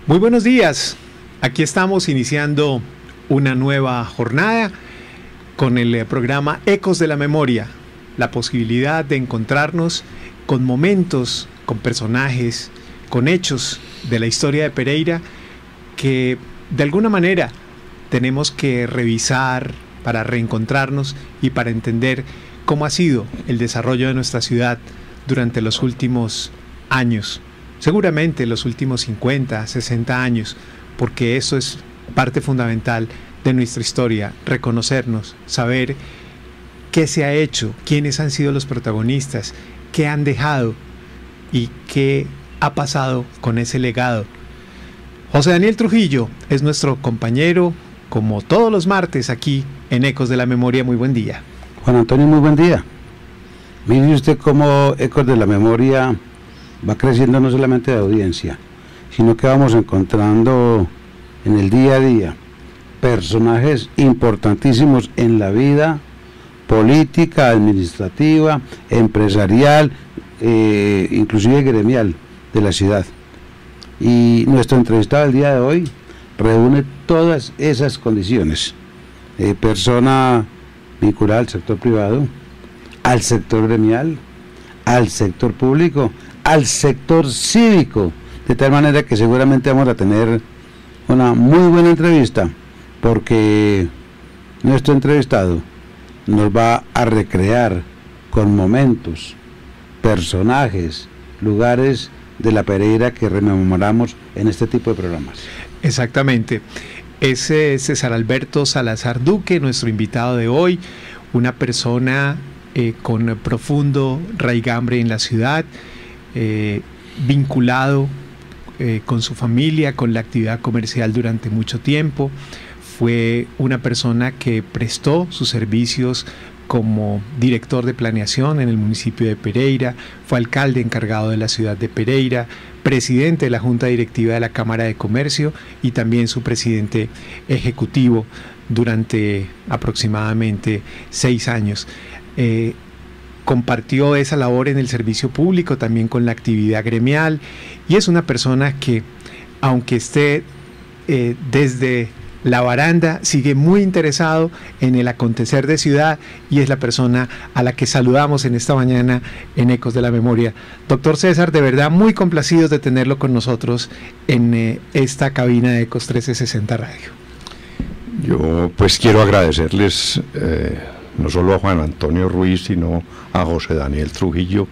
Muy buenos días, aquí estamos iniciando una nueva jornada con el programa Ecos de la Memoria, la posibilidad de encontrarnos con momentos, con personajes, con hechos de la historia de Pereira que de alguna manera tenemos que revisar para reencontrarnos y para entender cómo ha sido el desarrollo de nuestra ciudad durante los últimos años. Seguramente los últimos 50, 60 años, porque eso es parte fundamental de nuestra historia, reconocernos, saber qué se ha hecho, quiénes han sido los protagonistas, qué han dejado y qué ha pasado con ese legado. José Daniel Trujillo es nuestro compañero, como todos los martes aquí en Ecos de la Memoria. Muy buen día. Juan Antonio, muy buen día. Mire usted cómo Ecos de la Memoria va creciendo no solamente de audiencia, sino que vamos encontrando en el día a día personajes importantísimos en la vida política, administrativa, empresarial, inclusive gremial de la ciudad. Y nuestro entrevistado del día de hoy reúne todas esas condiciones. Persona vinculada al sector privado, al sector gremial, al sector público, al sector cívico, de tal manera que seguramente vamos a tener una muy buena entrevista, porque nuestro entrevistado nos va a recrear con momentos, personajes, lugares de la Pereira que rememoramos en este tipo de programas. Exactamente. Es César Alberto Salazar Duque, nuestro invitado de hoy, una persona con profundo raigambre en la ciudad, vinculado con su familia, con la actividad comercial durante mucho tiempo. Fue una persona que prestó sus servicios como director de planeación en el municipio de Pereira, fue alcalde encargado de la ciudad de Pereira, presidente de la Junta Directiva de la Cámara de Comercio y también su presidente ejecutivo durante aproximadamente 6 años. Compartió esa labor en el servicio público, también con la actividad gremial, y es una persona que, aunque esté desde la baranda, sigue muy interesado en el acontecer de ciudad, y es la persona a la que saludamos en esta mañana en Ecos de la Memoria. Doctor César, de verdad muy complacidos de tenerlo con nosotros en esta cabina de Ecos 1360 Radio. Yo pues quiero agradecerles no solo a Juan Antonio Ruiz, sino a José Daniel Trujillo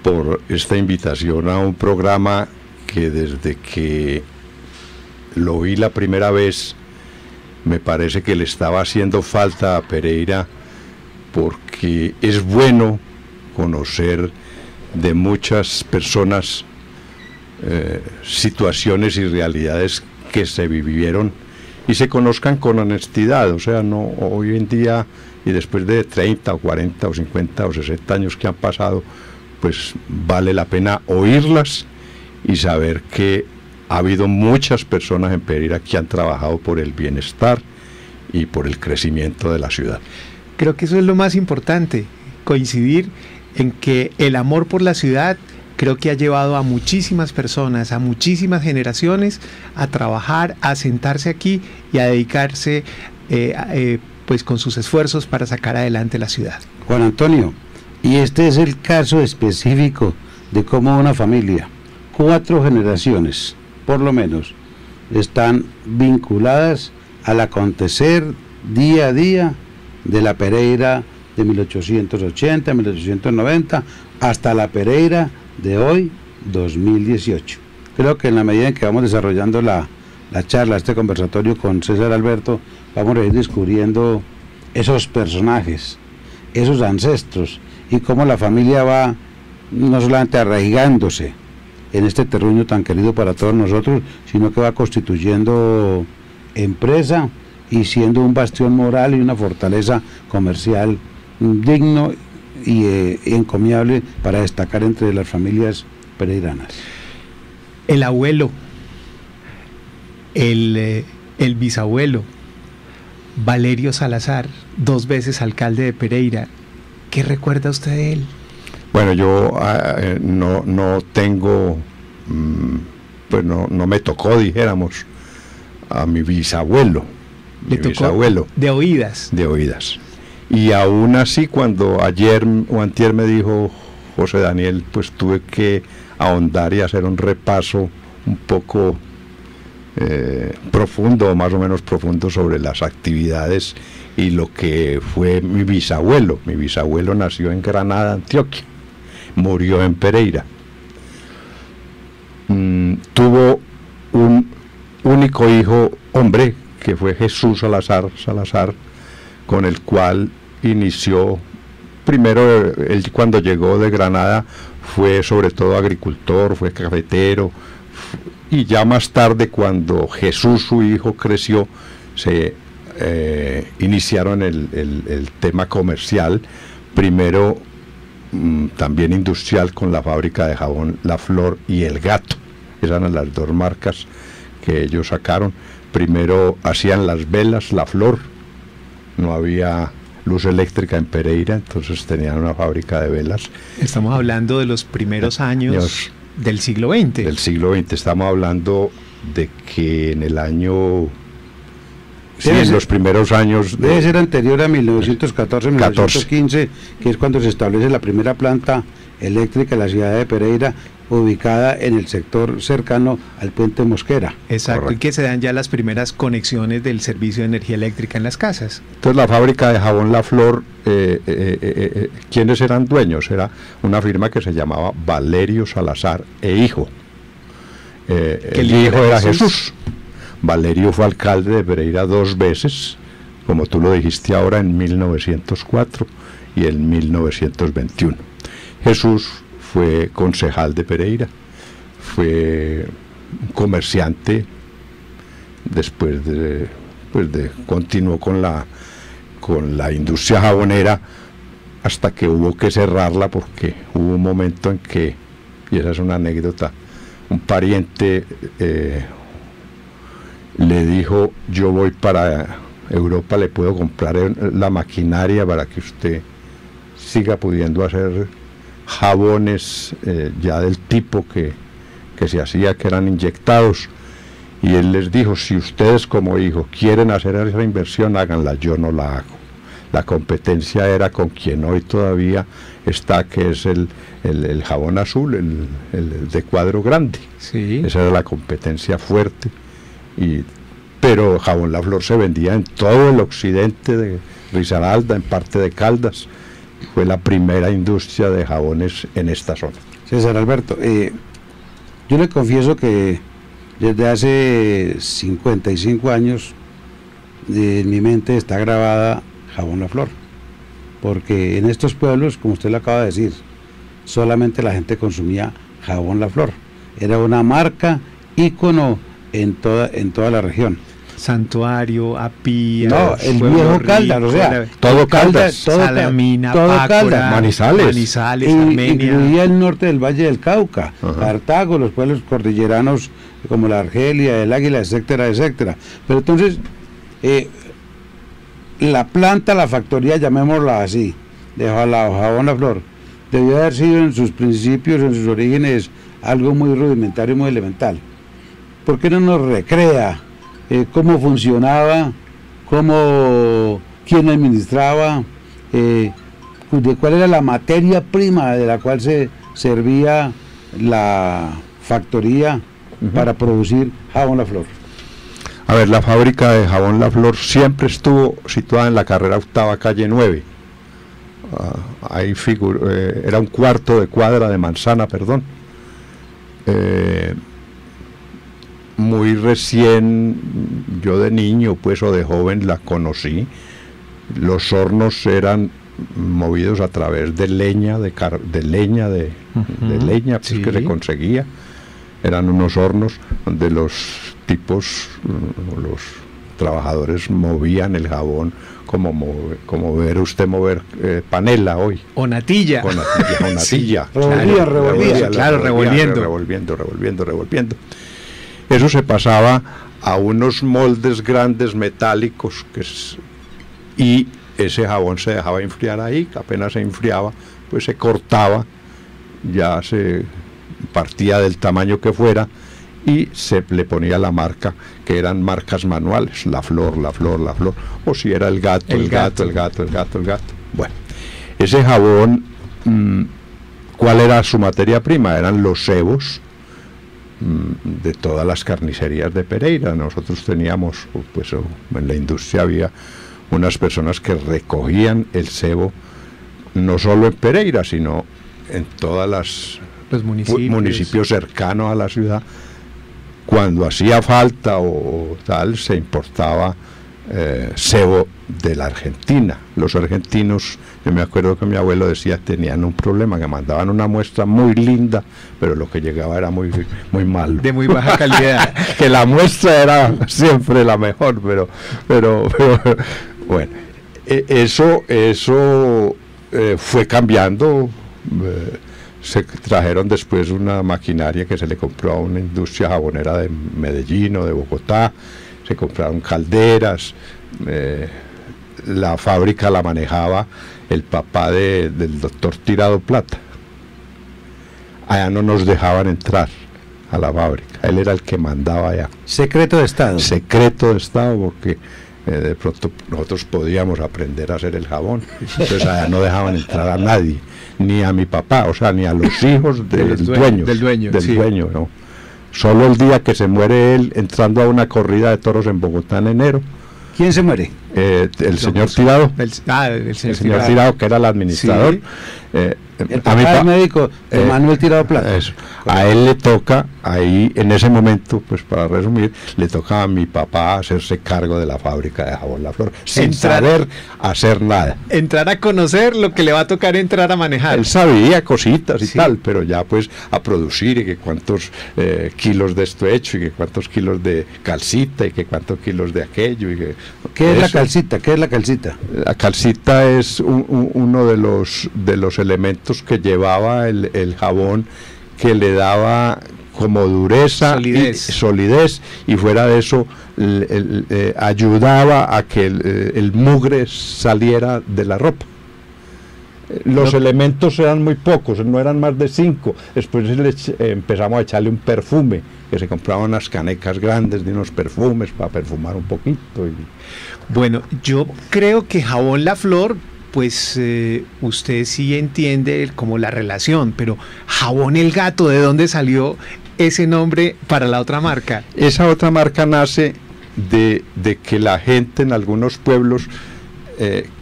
por esta invitación a un programa que desde que lo vi la primera vez me parece que le estaba haciendo falta a Pereira, porque es bueno conocer de muchas personas situaciones y realidades que se vivieron y se conozcan con honestidad. O sea, no hoy en día, y después de 30 o 40 o 50 o 60 años que han pasado, pues vale la pena oírlas y saber que ha habido muchas personas en Pereira que han trabajado por el bienestar y por el crecimiento de la ciudad. Creo que eso es lo más importante, coincidir en que el amor por la ciudad creo que ha llevado a muchísimas personas, a muchísimas generaciones a trabajar, a sentarse aquí y a dedicarse pues con sus esfuerzos para sacar adelante la ciudad. Juan Antonio, y este es el caso específico de cómo una familia, 4 generaciones por lo menos, están vinculadas al acontecer día a día de la Pereira de 1880, 1890, hasta la Pereira de hoy, 2018. Creo que en la medida en que vamos desarrollando la charla, este conversatorio con César Alberto, vamos a ir descubriendo esos personajes, esos ancestros, y cómo la familia va no solamente arraigándose en este terruño tan querido para todos nosotros, sino que va constituyendo empresa y siendo un bastión moral y una fortaleza comercial digno y encomiable para destacar entre las familias pereiranas. El abuelo, el bisabuelo, Valerio Salazar, 2 veces alcalde de Pereira. ¿Qué recuerda usted de él? Bueno, yo no tengo pues no me tocó, dijéramos, a mi bisabuelo. Le tocó de oídas. De oídas. Y aún así, cuando ayer o antier me dijo José Daniel, pues tuve que ahondar y hacer un repaso un poco profundo, o más o menos profundo, sobre las actividades y lo que fue mi bisabuelo. Mi bisabuelo nació en Granada, Antioquia, murió en Pereira. Tuvo un único hijo hombre, que fue Jesús Salazar, con el cual inició. Primero, él cuando llegó de Granada fue sobre todo agricultor, fue cafetero, y ya más tarde, cuando Jesús, su hijo, creció, se iniciaron el tema comercial, primero también industrial, con la fábrica de jabón La Flor y El Gato. Esas eran las dos marcas que ellos sacaron. Primero hacían las velas La Flor, no había luz eléctrica en Pereira, entonces tenían una fábrica de velas. Estamos hablando de los primeros años del siglo XX. Del siglo XX, estamos hablando de que en el año... Sí, en los primeros años... Debe ser anterior a 1914, 1915, que es cuando se establece la primera planta eléctrica en la ciudad de Pereira, ubicada en el sector cercano al puente Mosquera. Exacto. Correcto. Y que se dan ya las primeras conexiones del servicio de energía eléctrica en las casas. Entonces, la fábrica de jabón La Flor, ¿quiénes eran dueños? Era una firma que se llamaba Valerio Salazar e Hijo. El hijo era Jesús. Valerio fue alcalde de Pereira 2 veces, como tú lo dijiste ahora, en 1904 y en 1921. Jesús fue concejal de Pereira, fue un comerciante, después continuó con la industria jabonera, hasta que hubo que cerrarla, porque hubo un momento en que, y esa es una anécdota, un pariente le dijo: yo voy para Europa, le puedo comprar la maquinaria para que usted siga pudiendo hacer jabones ya del tipo que se hacía, que eran inyectados. Y él les dijo: si ustedes como hijo quieren hacer esa inversión, háganla, yo no la hago. La competencia era con quien hoy todavía está, que es el jabón azul, el de cuadro grande. Sí. Esa era la competencia fuerte. Pero jabón La Flor se vendía en todo el occidente de Risaralda, en parte de Caldas. Fue la primera industria de jabones en esta zona. César Alberto, yo le confieso que desde hace 55 años en mi mente está grabada jabón La Flor, porque en estos pueblos, como usted lo acaba de decir, solamente la gente consumía jabón La Flor. Era una marca ícono en toda la región. Santuario, Apía, no, el viejo Caldas, o sea, todo Caldas, Salamina, todo Pácora, Manizales, Armenia, incluía el norte del Valle del Cauca, Cartago, los pueblos cordilleranos como la Argelia, el Águila, etcétera, etcétera. Pero entonces, la planta, la factoría, llamémosla así, de jabón La Flor, debió haber sido en sus principios, en sus orígenes, algo muy rudimentario, muy elemental. ¿Por qué no nos recrea cómo funcionaba, quién administraba, de cuál era la materia prima de la cual se servía la factoría para producir jabón La Flor? A ver, la fábrica de jabón La Flor siempre estuvo situada en la carrera octava, calle 9. Ahí era un cuarto de cuadra de manzana, perdón. Muy recién, yo de niño pues, o de joven, la conocí. Los hornos eran movidos a través de leña, de leña pues, sí, que se conseguía. Eran unos hornos donde los trabajadores movían el jabón como ver usted mover panela hoy. O natilla. O natilla. Revolviendo. Eso se pasaba a unos moldes grandes metálicos y ese jabón se dejaba enfriar ahí. Apenas se enfriaba, pues se cortaba, ya se partía del tamaño que fuera y se le ponía la marca, que eran marcas manuales, la flor, o si era el gato. Bueno, ese jabón, ¿cuál era su materia prima? Eran los cebos de todas las carnicerías de Pereira. Nosotros teníamos, pues en la industria había unas personas que recogían el cebo, no solo en Pereira, sino en todas los municipios cercanos a la ciudad. Cuando hacía falta o tal, se importaba cebo de la Argentina. Los argentinos, yo me acuerdo que mi abuelo decía, tenían un problema, que mandaban una muestra muy linda, pero lo que llegaba era muy malo. De muy baja calidad. Que la muestra era siempre la mejor, pero bueno, eso fue cambiando. Se trajeron después una maquinaria que se le compró a una industria jabonera de Medellín o de Bogotá, se compraron calderas, la fábrica la manejaba el papá del doctor Tirado Plata. Allá no nos dejaban entrar a la fábrica, él era el que mandaba allá. Secreto de Estado. Secreto de Estado, porque de pronto nosotros podíamos aprender a hacer el jabón, entonces allá no dejaban entrar a nadie, ni a mi papá, o sea, ni a los hijos del dueño, no. Solo el día que se muere él, entrando a una corrida de toros en Bogotá en enero. ¿Quién se muere? El señor Tirado. El señor Tirado, que era el administrador. Sí. El médico Manuel Tirado Plata. Eso. A él le toca, ahí en ese momento, pues para resumir, le toca a mi papá hacerse cargo de la fábrica de jabón La Flor, sin saber hacer nada. Entrar a conocer lo que le va a tocar entrar a manejar. Él sabía cositas y tal, pero ya pues a producir, y que cuántos kilos de esto hecho, y que cuántos kilos de calcita, y que cuántos kilos de aquello. Y que, ¿Qué es la calcita? ¿Qué es la calcita? La calcita es uno de los elementos que llevaba el jabón, que le daba como dureza, solidez, y fuera de eso ayudaba a que el mugre saliera de la ropa. Los elementos eran muy pocos, no eran más de 5. Después empezamos a echarle un perfume, que se compraban unas canecas grandes de unos perfumes para perfumar un poquito. Bueno, yo creo que jabón La Flor, pues usted sí entiende como la relación, pero jabón El Gato, ¿de dónde salió ese nombre para la otra marca? Esa otra marca nace de que la gente en algunos pueblos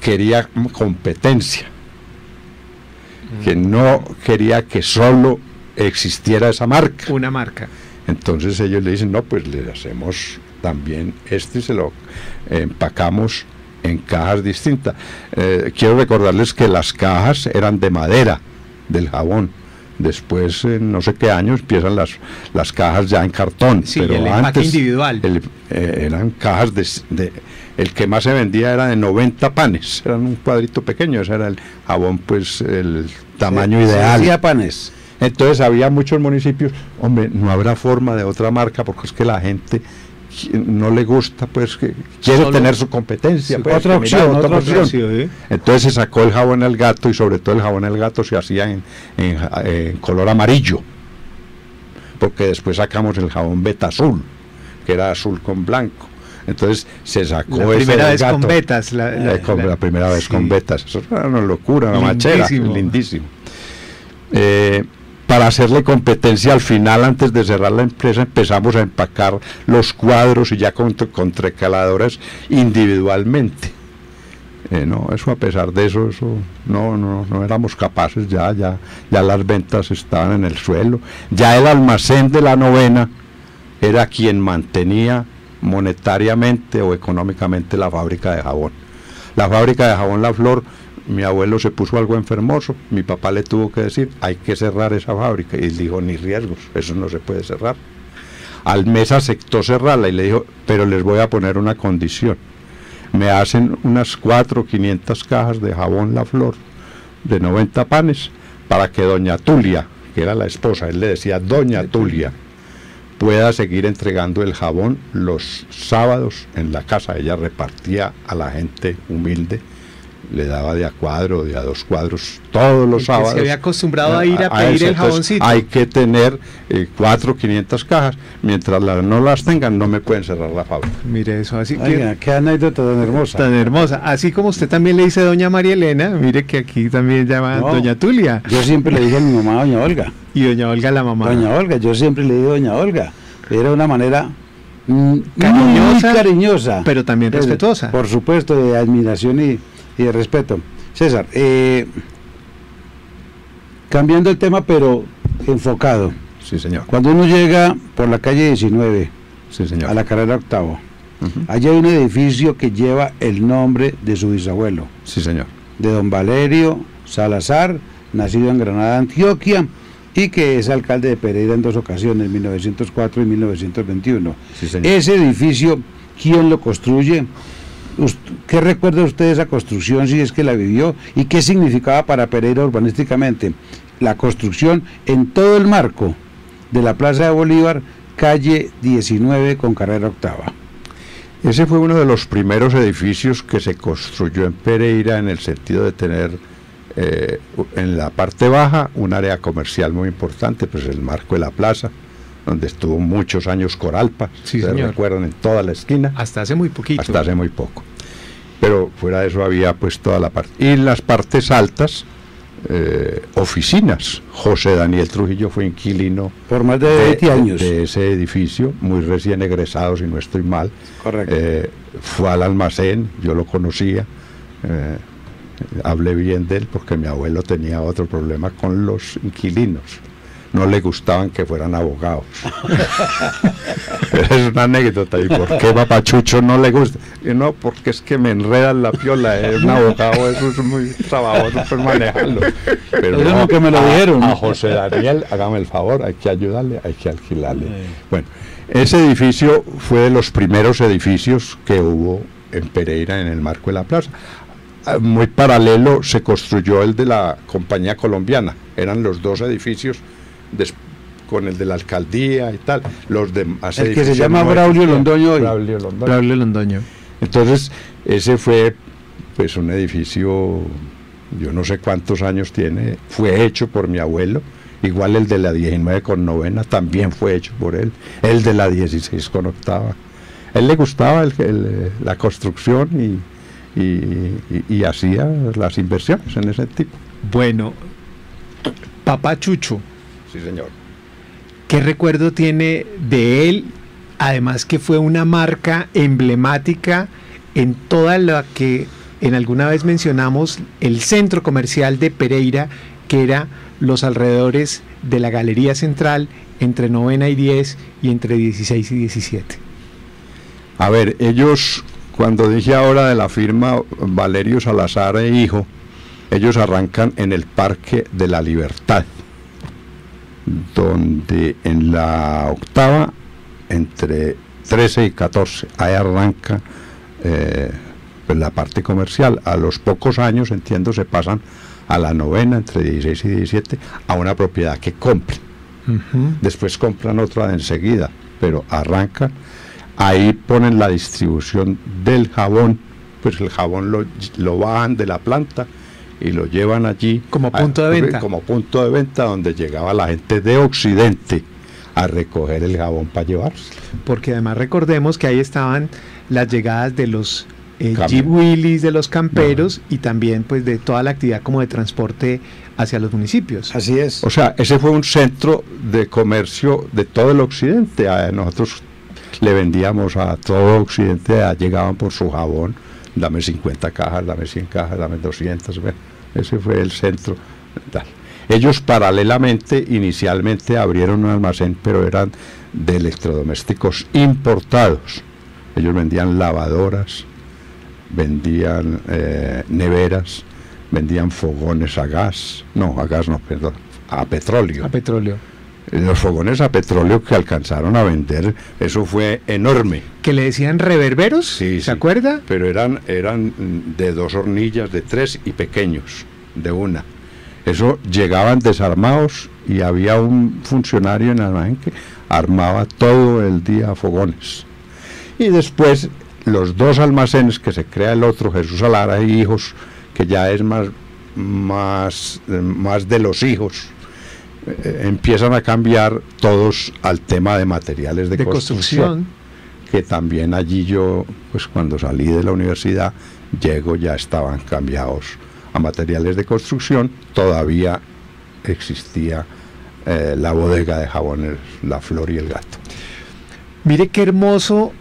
quería competencia, que no quería que solo existiera esa marca. Una marca. Entonces ellos le dicen, no, pues le hacemos también y se lo empacamos en cajas distintas. Quiero recordarles que las cajas eran de madera del jabón. Después, en no sé qué años, empiezan las cajas ya en cartón. Sí, pero el empaque antes individual. Eran cajas el que más se vendía era de 90 panes, eran un cuadrito pequeño, ese era el jabón, pues el tamaño ideal. Hacía panes. Entonces había muchos municipios, hombre, no habrá forma de otra marca, porque es que la gente no le gusta, pues que quiere tener su competencia, sí, pues, otra opción. Entonces se sacó el jabón El Gato, y sobre todo el jabón El Gato se hacía en color amarillo, porque después sacamos el jabón Beta Azul, que era azul con blanco. Entonces se sacó la primera vez gato, con betas, la primera vez con betas. Eso era una locura, una machera, lindísimo. Para hacerle competencia, al final, antes de cerrar la empresa, empezamos a empacar los cuadros, y ya con trecaladoras individualmente. No, eso, a pesar de eso no éramos capaces, ya las ventas estaban en el suelo. Ya el almacén de la Novena era quien mantenía monetariamente o económicamente la fábrica de jabón. La fábrica de jabón La Flor, mi abuelo se puso algo enfermoso, mi papá le tuvo que decir, hay que cerrar esa fábrica, y él dijo, ni riesgos, eso no se puede cerrar. Al mes aceptó cerrarla, y le dijo, pero les voy a poner una condición, me hacen unas 400 o 500 cajas de jabón La Flor de 90 panes, para que doña Tulia, que era la esposa, él le decía doña Tulia, pueda seguir entregando el jabón los sábados en la casa. Ella repartía a la gente humilde le daba de a cuadro, de a 2 cuadros, todos los sábados. Se había acostumbrado a ir a pedir eso. el jaboncito. Hay que tener 400 o 500 cajas. Mientras no las tengan, no me pueden cerrar la fábrica. Mire eso, así Oiga, qué anécdota tan hermosa. Tan hermosa. Así como usted también le dice doña María Elena, mire que aquí también llama doña Tulia. Yo siempre le dije a mi mamá doña Olga. Y doña Olga la mamá. Doña Olga, yo siempre le digo doña Olga. Era una manera cariñosa, muy cariñosa, pero también respetuosa. Por supuesto, de admiración y de respeto. César, cambiando el tema, pero enfocado. Sí, señor. Cuando uno llega por la calle 19, sí, señor, a la carrera octavo, allí hay un edificio que lleva el nombre de su bisabuelo. Sí, señor. De don Valerio Salazar, nacido en Granada, Antioquia, y que es alcalde de Pereira en 2 ocasiones, 1904 y 1921. Sí, señor. Ese edificio, ¿quién lo construye? ¿Qué recuerda usted de esa construcción, si es que la vivió? ¿Y qué significaba para Pereira urbanísticamente? La construcción en todo el marco de la Plaza de Bolívar, calle 19 con carrera octava. Ese fue uno de los primeros edificios que se construyó en Pereira, en el sentido de tener en la parte baja un área comercial muy importante, pues el marco de la plaza, donde estuvo muchos años Coralpa, sí, se recuerdan, en toda la esquina. Hasta hace muy poquito. Hasta hace muy poco. Pero fuera de eso había pues toda la parte. Y en las partes altas, oficinas. José Daniel Trujillo fue inquilino por más de 20 años de ese edificio, muy recién egresado, si no estoy mal. Correcto. Fue al almacén, yo lo conocía. Hablé bien de él porque mi abuelo tenía otro problema con los inquilinos. No le gustaban que fueran abogados. Es una anécdota. ¿Y por qué Papachucho no le gusta? Y no, porque es que me enredan la piola. Es un abogado, eso es muy trabajoso, pues manejarlo. Pero eso es lo que me lo dijeron. A José Daniel, hágame el favor, hay que ayudarle, hay que alquilarle. Bueno, ese edificio fue de los primeros edificios que hubo en Pereira en el marco de la plaza. Muy paralelo se construyó el de la Compañía Colombiana. Eran los 2 edificios con el de la alcaldía y tal. Los demás el que se llama Braulio Londoño hoy. Braulio Londoño. Entonces, ese fue pues un edificio, yo no sé cuántos años tiene, fue hecho por mi abuelo. Igual el de la 19 con novena también fue hecho por él. El de la 16 con octava. A él le gustaba la construcción y hacía las inversiones en ese tipo. Bueno, Papá Chucho. Sí, señor. ¿Qué recuerdo tiene de él? Además que fue una marca emblemática en toda la que en alguna vez mencionamos, el centro comercial de Pereira, que era los alrededores de la Galería Central, entre novena y 10 y entre 16 y 17. A ver, ellos... Cuando dije ahora de la firma Valerio Salazar e hijo, ellos arrancan en el Parque de la Libertad, donde en la octava, entre 13 y 14, ahí arranca pues la parte comercial. A los pocos años, entiendo, se pasan a la novena, entre 16 y 17, a una propiedad que compran. Después compran otra enseguida, pero arrancan. Ahí ponen la distribución del jabón, pues el jabón lo bajan de la planta y lo llevan allí como punto de venta. Como punto de venta, donde llegaba la gente de Occidente a recoger el jabón para llevarse. Porque además recordemos que ahí estaban las llegadas de los Jeep Willys, de los camperos, y también pues de toda la actividad como de transporte hacia los municipios. Así es. O sea, ese fue un centro de comercio de todo el Occidente. Nosotros le vendíamos a todo Occidente, llegaban por su jabón, dame 50 cajas, dame 100 cajas, dame 200, bueno, ese fue el centro. Tal. Ellos paralelamente, inicialmente abrieron un almacén, pero eran de electrodomésticos importados. Ellos vendían lavadoras, vendían neveras, vendían fogones a gas, perdón, a petróleo. A petróleo. Los fogones a petróleo que alcanzaron a vender, eso fue enorme. ¿Que le decían reverberos? Sí, ¿Se acuerda? Pero eran de 2 hornillas, de 3 y pequeños, de una. Eso llegaban desarmados y había un funcionario en el almacén que armaba todo el día fogones. Y después los 2 almacenes que se crea el otro, Jesús Alara y hijos, que ya es más de los hijos, empiezan a cambiar todos al tema de materiales de construcción, que también allí yo, pues cuando salí de la universidad, ya estaban cambiados a materiales de construcción. Todavía existía la bodega de jabones La Flor y el Gato. Mire qué hermoso,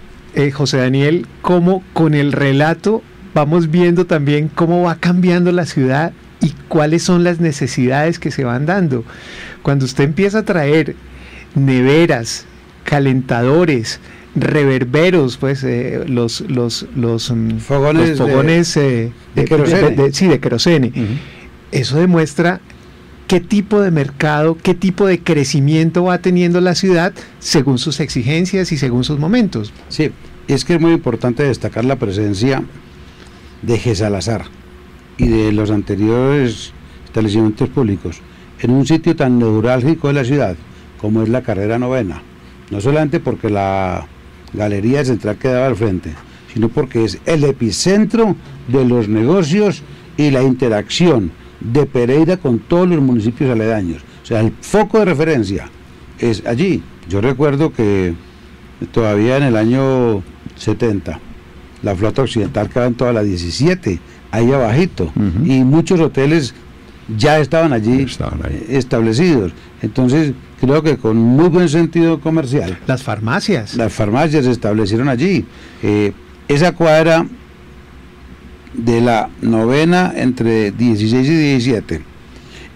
José Daniel, cómo con el relato vamos viendo también cómo va cambiando la ciudad y cuáles son las necesidades que se van dando. Cuando usted empieza a traer neveras, calentadores, reverberos, pues los fogones de querosene. Sí, de querosene. Eso demuestra qué tipo de mercado, qué tipo de crecimiento va teniendo la ciudad según sus exigencias y según sus momentos. Sí, es que es muy importante destacar la presencia de Gesalazar y de los anteriores establecimientos públicos en un sitio tan neurálgico de la ciudad como es la Carrera Novena, no solamente porque la Galería Central quedaba al frente, sino porque es el epicentro de los negocios y la interacción de Pereira con todos los municipios aledaños. O sea, el foco de referencia es allí. Yo recuerdo que todavía en el año 70 la flota occidental quedaba en toda la 17, ahí abajito, y muchos hoteles ya estaban allí establecidos. Entonces creo que con muy buen sentido comercial. Las farmacias se establecieron allí. Esa cuadra de la Novena entre 16 y 17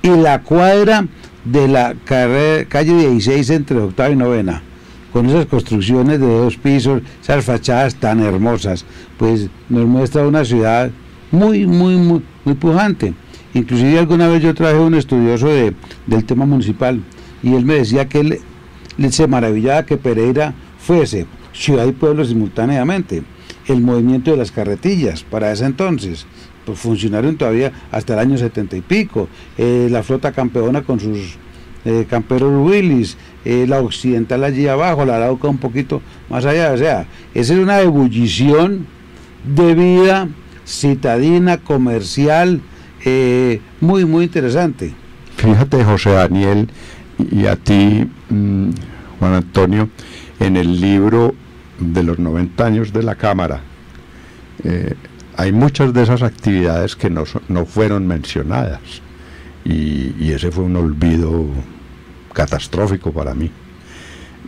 y la cuadra de la calle 16 entre Octava y Novena, con esas construcciones de 2 pisos, esas fachadas tan hermosas, pues nos muestra una ciudad muy pujante. Inclusive alguna vez yo traje un estudioso del tema municipal y él me decía que él se maravillaba que Pereira fuese ciudad y pueblo simultáneamente. El movimiento de las carretillas para ese entonces, pues funcionaron todavía hasta el año 70 y pico, la flota campeona con sus camperos Willis, la occidental allí abajo, la Arauca un poquito más allá. O sea, esa es una ebullición de vida citadina, comercial, muy interesante. Fíjate, José Daniel, y a ti, Juan Antonio, en el libro de los 90 años de la Cámara, hay muchas de esas actividades que no fueron mencionadas, y ese fue un olvido catastrófico para mí.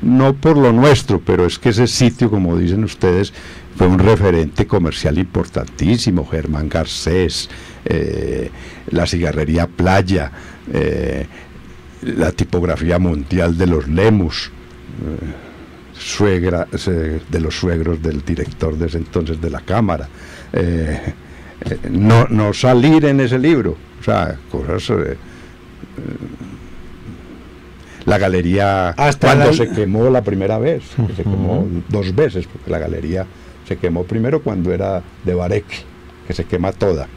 No por lo nuestro, pero es que ese sitio, como dicen ustedes, fue un referente comercial importantísimo. Germán Garcés, la cigarrería Playa, la tipografía mundial de los Lemus, de los suegros del director de ese entonces de la Cámara, no salir en ese libro, o sea, cosas. La galería, hasta cuando se quemó la primera vez, se quemó 2 veces, porque la galería se quemó primero cuando era de Bareque, que se quema toda,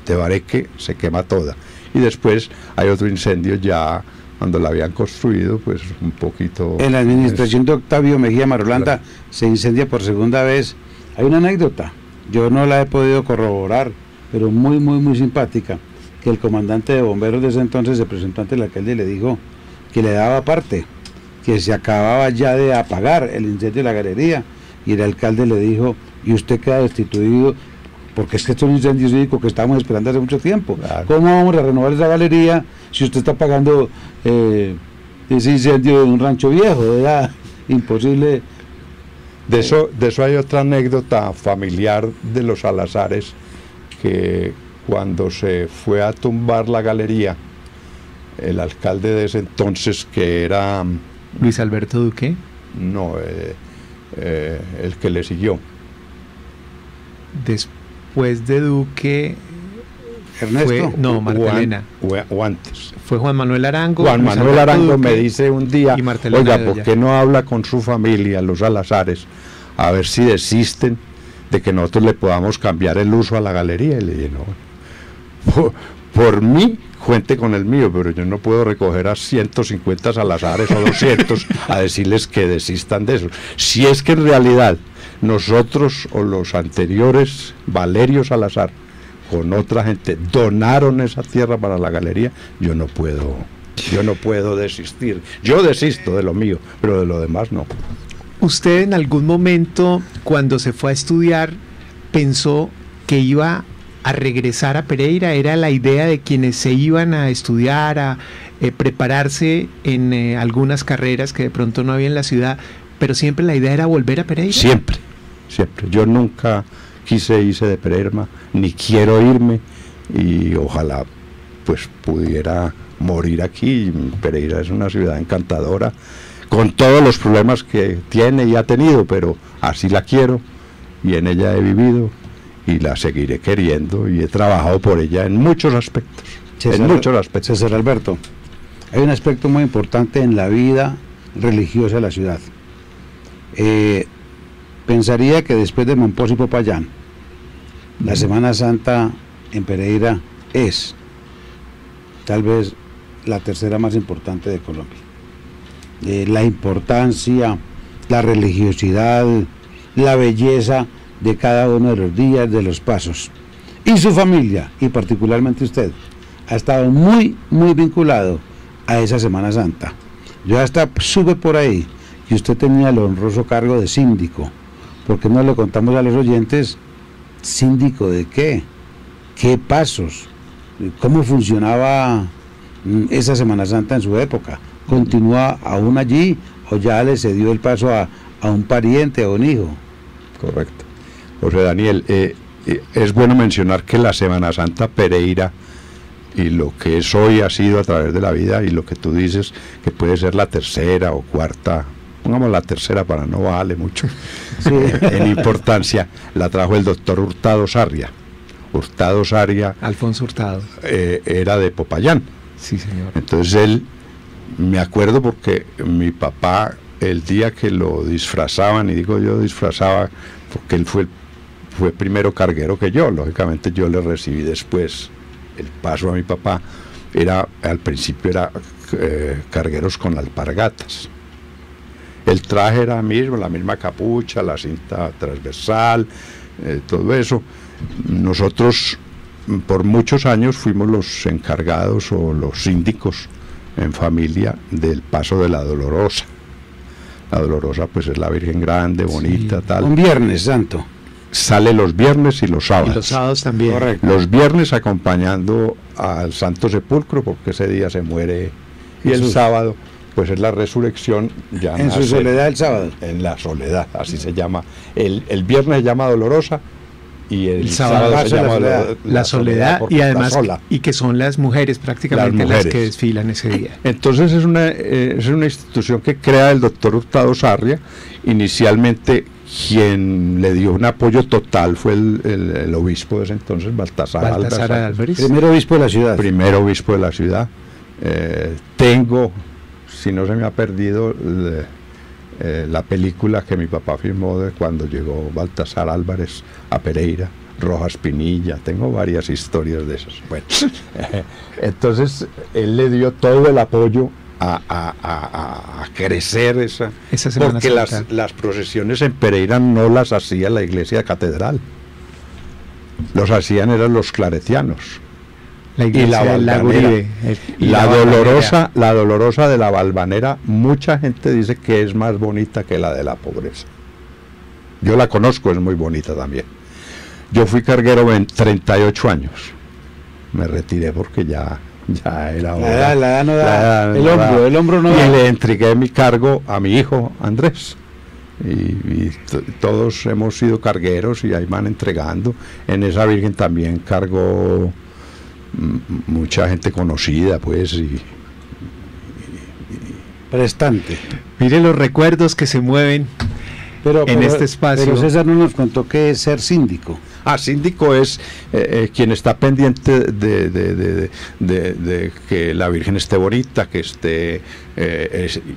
de Bareque se quema toda, y después hay otro incendio ya cuando la habían construido, pues un poquito. En la administración de Octavio Mejía Marulanda se incendia por segunda vez. Hay una anécdota, yo no la he podido corroborar, pero muy simpática, que el comandante de bomberos de ese entonces se presentó ante el alcalde y le dijo que le daba parte, que se acababa ya de apagar el incendio de la galería, y el alcalde le dijo: y usted queda destituido, porque es que esto es un incendio cívico que estamos esperando hace mucho tiempo. Claro. ¿Cómo vamos a renovar esa galería si usted está pagando ese incendio de un rancho viejo? Era imposible. De eso hay otra anécdota familiar de los Salazares, que cuando se fue a tumbar la galería, el alcalde de ese entonces, que era Luis Alberto Duque, no, el que le siguió después de Duque, Ernesto, Martelena, o antes fue Juan Manuel Arango. Juan Manuel Arango Duque, me dice un día: oiga, ¿por qué no habla con su familia, los Salazares, a ver si desisten de que nosotros le podamos cambiar el uso a la galería? Y le dije: no, por mí cuente con el mío, pero yo no puedo recoger a 150 Salazares o 200 a decirles que desistan de eso. Si es que en realidad nosotros o los anteriores, Valerio Salazar, con otra gente donaron esa tierra para la galería, yo no puedo desistir. Yo desisto de lo mío, pero de lo demás no. ¿Usted en algún momento, cuando se fue a estudiar, pensó que iba a regresar a Pereira? ¿Era la idea de quienes se iban a estudiar, a prepararse en algunas carreras que de pronto no había en la ciudad, pero siempre la idea era volver a Pereira? Siempre. Yo nunca quise irse de Pereira, ni quiero irme, y ojalá pues pudiera morir aquí. Pereira es una ciudad encantadora, con todos los problemas que tiene y ha tenido, pero así la quiero, y en ella he vivido, y la seguiré queriendo, y he trabajado por ella en muchos aspectos. César Alberto, hay un aspecto muy importante en la vida religiosa de la ciudad. Pensaría que después de Mompox y Popayán, la Semana Santa en Pereira es tal vez la tercera más importante de Colombia. La importancia, la religiosidad, la belleza de cada uno de los días, de los pasos. Y su familia, y particularmente usted, ha estado muy vinculado a esa Semana Santa. Yo hasta supe por ahí que usted tenía el honroso cargo de síndico. ¿Por qué no le contamos a los oyentes síndico de qué? ¿Qué pasos? ¿Cómo funcionaba esa Semana Santa en su época? ¿Continúa aún allí o ya le cedió el paso a un pariente, a un hijo? Correcto. José Daniel, es bueno mencionar que la Semana Santa Pereira, y lo que es hoy, ha sido a través de la vida, y lo que tú dices que puede ser la tercera o cuarta, pongamos la tercera para no bajarle mucho, sí, en importancia, la trajo el doctor Hurtado Sarria. Alfonso Hurtado era de Popayán. Sí, señor. Entonces él, me acuerdo porque mi papá, el día que lo disfrazaban, y digo yo disfrazaba porque él fue primero carguero que yo, lógicamente yo le recibí después el paso a mi papá, al principio era cargueros con alpargatas. El traje era mismo, la misma capucha, la cinta transversal, todo eso. Nosotros por muchos años fuimos los encargados o los síndicos en familia del paso de la Dolorosa. La Dolorosa pues es la Virgen grande, bonita, sí, tal. Un Viernes Santo. Sale los viernes y los sábados. Y los sábados también. Correcto. Los viernes acompañando al Santo Sepulcro, porque ese día se muere, y el sábado pues es la resurrección. Ya en su soledad el sábado. En la soledad, así se llama. El viernes se llama Dolorosa, y el sábado se llama la soledad, y además y que son las mujeres prácticamente las que desfilan ese día. Entonces es una institución que crea el doctor Hurtado Sarria. Inicialmente quien le dio un apoyo total fue el obispo de ese entonces, Baltasar Álvarez. Primer obispo de la ciudad. Tengo, si no se me ha perdido, la película que mi papá filmó de cuando llegó Baltasar Álvarez a Pereira, Rojas Pinilla. Tengo varias historias de esas. Bueno, entonces él le dio todo el apoyo a crecer esa Semana porque Santa. Las procesiones en Pereira no las hacía la iglesia catedral, los hacían eran los claretianos. La iglesia y la Uribe, la Dolorosa de la Valvanera, mucha gente dice que es más bonita que la de la Pobreza. Yo la conozco, es muy bonita también. Yo fui carguero 38 años. Me retiré porque ya era hora. La edad no da. El hombro no da. Y le entregué mi cargo a mi hijo Andrés. Y todos hemos sido cargueros y ahí van entregando. En esa Virgen también cargó mucha gente conocida, pues, prestante. Mire los recuerdos que se mueven en este espacio. Pero César no nos contó qué es ser síndico. Síndico es quien está pendiente de que la Virgen esté bonita, que esté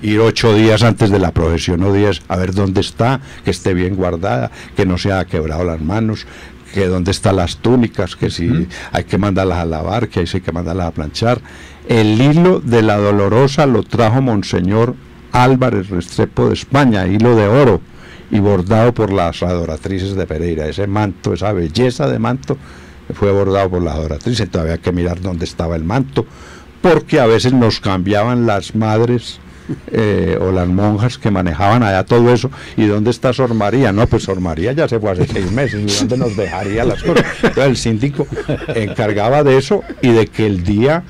ir 8 días antes de la procesión o 10 a ver dónde está, que esté bien guardada, que no se haya quebrado las manos, que dónde están las túnicas, que si hay que mandarlas a lavar, que hay que mandarlas a planchar. El hilo de la Dolorosa lo trajo Monseñor Álvarez Restrepo de España, hilo de oro, y bordado por las adoratrices de Pereira. Ese manto, esa belleza de manto, fue bordado por la doratriz, entonces había que mirar dónde estaba el manto, porque a veces nos cambiaban las madres o las monjas que manejaban allá todo eso. ¿Y dónde está Sor María? No, pues Sor María ya se fue hace 6 meses, ¿y dónde nos dejaría las cosas? Entonces el síndico encargaba de eso y de que el día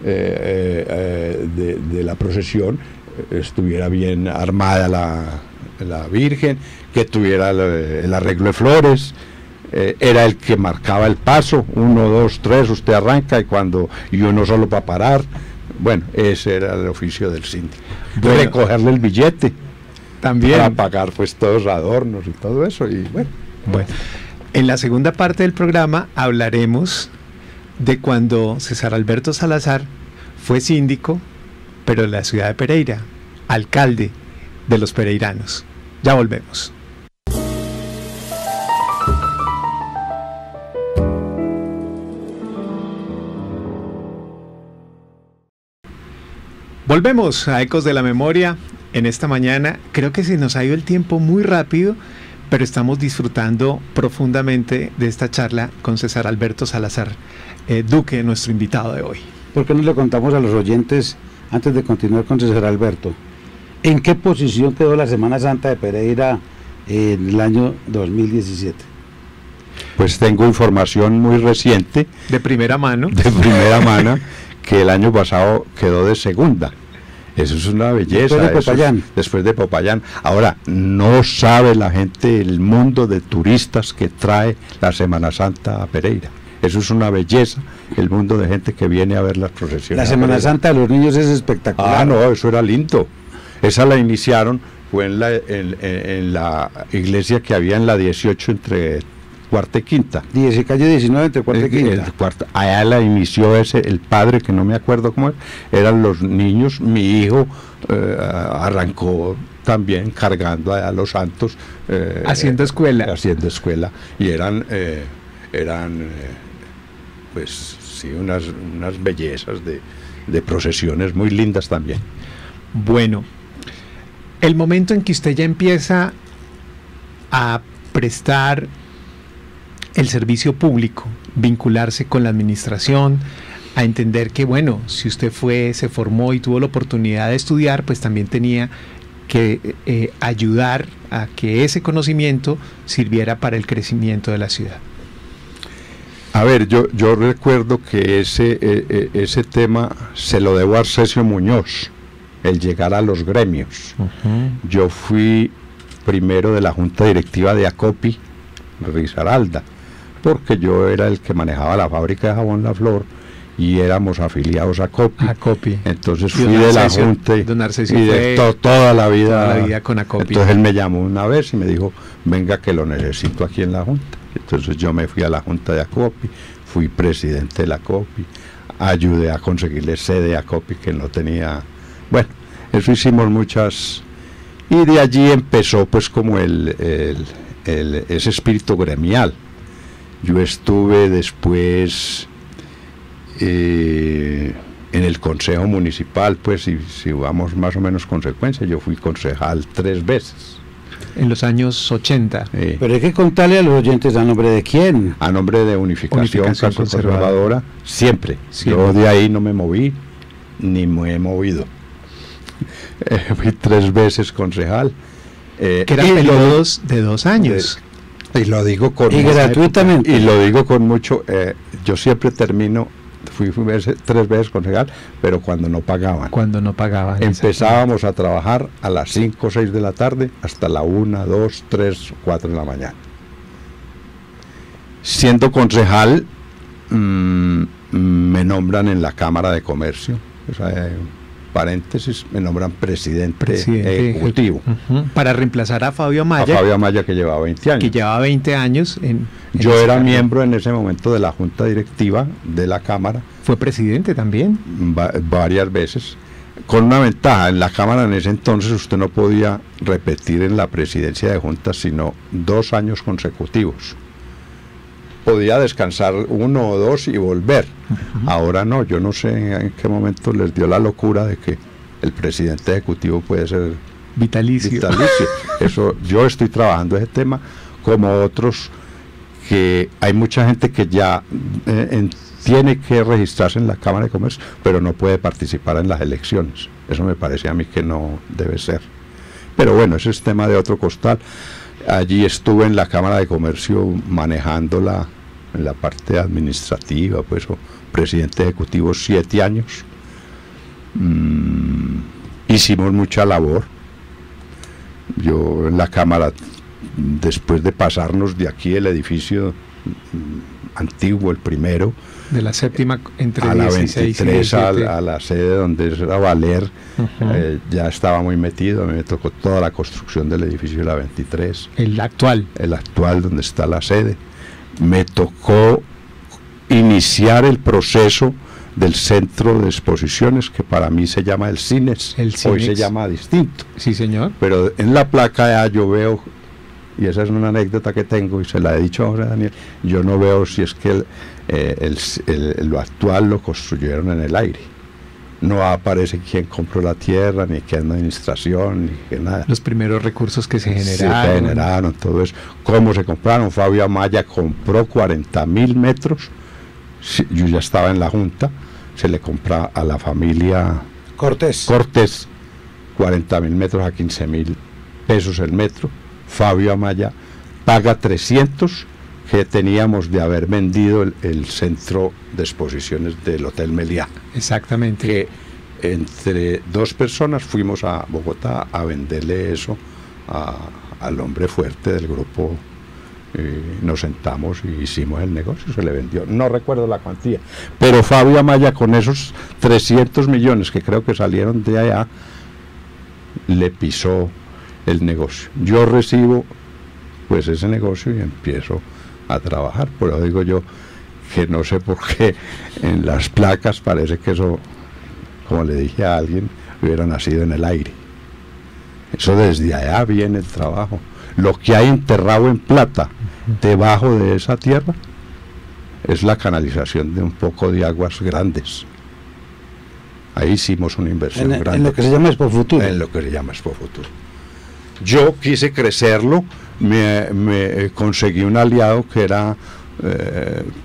de la procesión estuviera bien armada la Virgen, que tuviera el arreglo de flores. Era el que marcaba el paso, 1, 2, 3, usted arranca y uno solo para parar. Bueno, ese era el oficio del síndico. Bueno, recogerle el billete también para pagar pues todos los adornos y todo eso. Y bueno, en la segunda parte del programa hablaremos de cuando César Alberto Salazar fue síndico, pero de la ciudad de Pereira, alcalde de los pereiranos. Ya volvemos. Volvemos a Ecos de la Memoria en esta mañana. Creo que se nos ha ido el tiempo muy rápido, pero estamos disfrutando profundamente de esta charla con César Alberto Salazar Duque, nuestro invitado de hoy. ¿Por qué no le contamos a los oyentes, antes de continuar con César Alberto, en qué posición quedó la Semana Santa de Pereira en el año 2017? Pues tengo información muy reciente. De primera mano. Que el año pasado quedó de segunda. Eso es una belleza. Después de Popayán. Ahora, no sabe la gente el mundo de turistas que trae la Semana Santa a Pereira. Eso es una belleza, el mundo de gente que viene a ver las procesiones. La Semana Santa de los niños es espectacular. Ah, no, eso era lindo. Esa la iniciaron, fue en la iglesia que había en la 18 entre Cuarta y Quinta. Calle 19 entre Cuarta y Quinta. Allá la inició el padre, que no me acuerdo cómo eran los niños. Mi hijo arrancó también cargando a los santos. Haciendo escuela. Y eran pues sí, unas bellezas de procesiones muy lindas también. Bueno, el momento en que usted ya empieza a prestar el servicio público, vincularse con la administración, a entender que, bueno, si usted se formó y tuvo la oportunidad de estudiar, pues también tenía que ayudar a que ese conocimiento sirviera para el crecimiento de la ciudad. A ver, yo recuerdo que ese tema se lo debo a Arcesio Muñoz, el llegar a los gremios. Uh-huh. Yo fui primero de la junta directiva de Acopi, Risaralda, porque yo era el que manejaba la fábrica de jabón La Flor y éramos afiliados a Acopi. Entonces fui de la junta y de toda la vida con Acopi. Entonces él me llamó una vez y me dijo, venga que lo necesito aquí en la junta. Entonces yo me fui a la junta de Acopi, fui presidente de la Acopi, ayudé a conseguirle sede a Acopi que no tenía. Bueno, eso hicimos muchas, y de allí empezó pues como ese espíritu gremial. Yo estuve después en el Consejo Municipal, pues si vamos más o menos consecuencia, yo fui concejal 3 veces. En los años 80. Pero hay que contarle a los oyentes, ¿a nombre de quién? A nombre de Unificación Conservadora, siempre. Yo de ahí no me moví, ni me he movido. Fui 3 veces concejal. Que eran periodos de 2 años. Y lo digo con gratuitamente. Y lo digo con mucho. Yo siempre termino. Fui 3 veces concejal, pero cuando no pagaban. Empezábamos a trabajar a las 5 o 6 de la tarde hasta la 1, 2, 3, 4 de la mañana. Siendo concejal, me nombran en la Cámara de Comercio. O sea, paréntesis, me nombran presidente ejecutivo. Uh-huh. Para reemplazar a Fabio Amaya. A Fabio Amaya, que llevaba 20 años. Que llevaba 20 años Yo era miembro en ese momento de la Junta Directiva de la Cámara. ¿Fue presidente también? Varias veces. Con una ventaja, en la Cámara en ese entonces usted no podía repetir en la presidencia de Junta sino 2 años consecutivos. Podía descansar 1 o 2 y volver. Uh-huh. Ahora no, yo no sé en qué momento les dio la locura de que el presidente ejecutivo puede ser vitalicio. Eso, yo estoy trabajando ese tema como otros que hay mucha gente que ya tiene que registrarse en la Cámara de Comercio, pero no puede participar en las elecciones. Eso me parece a mí que no debe ser. Pero bueno, ese es tema de otro costal. Allí estuve en la Cámara de Comercio manejándola en la parte administrativa, pues, o presidente ejecutivo 7 años. Hicimos mucha labor. Yo en la Cámara, después de pasarnos de aquí el edificio antiguo, el primero, de la séptima entre a la 16 23 y 17. a la sede donde era Valer, ya estaba muy metido. A mí me tocó toda la construcción del edificio de la 23, El actual. el actual donde está la sede. Me tocó iniciar el proceso del centro de exposiciones, que para mí se llama el Cinex, El hoy Cinex. se llama distinto, Sí, señor. pero en la placa ya yo veo, y esa es una anécdota que tengo y se la he dicho ahora a Daniel, yo no veo si es que lo actual lo construyeron en el aire. No aparece quién compró la tierra, ni qué administración, ni qué nada. Los primeros recursos que se Se generaron. generaron, todo eso. ¿Cómo se compraron? Fabio Amaya compró 40.000 metros. Sí, yo ya estaba en la Junta. Se le compra a la familia Cortés. Cortés 40.000 metros a 15.000 pesos el metro. Fabio Amaya paga 300 que teníamos de haber vendido el centro de exposiciones del Hotel Meliá. Exactamente. Que entre 2 personas fuimos a Bogotá a venderle eso al hombre fuerte del grupo. Nos sentamos y hicimos el negocio, se le vendió, no recuerdo la cuantía, pero Fabio Amaya con esos 300 millones que creo que salieron de allá, le pisó el negocio. Yo recibo pues ese negocio y empiezo a trabajar, pero digo yo que no sé por qué en las placas parece que eso, como le dije a alguien, hubiera nacido en el aire. Eso desde allá viene el trabajo. Lo que hay enterrado en plata debajo de esa tierra es la canalización de un poco de aguas grandes. Ahí hicimos una inversión grande. En lo que se llama Expo Futuro. En lo que se llama Expo Futuro. Yo quise crecerlo, me conseguí un aliado que era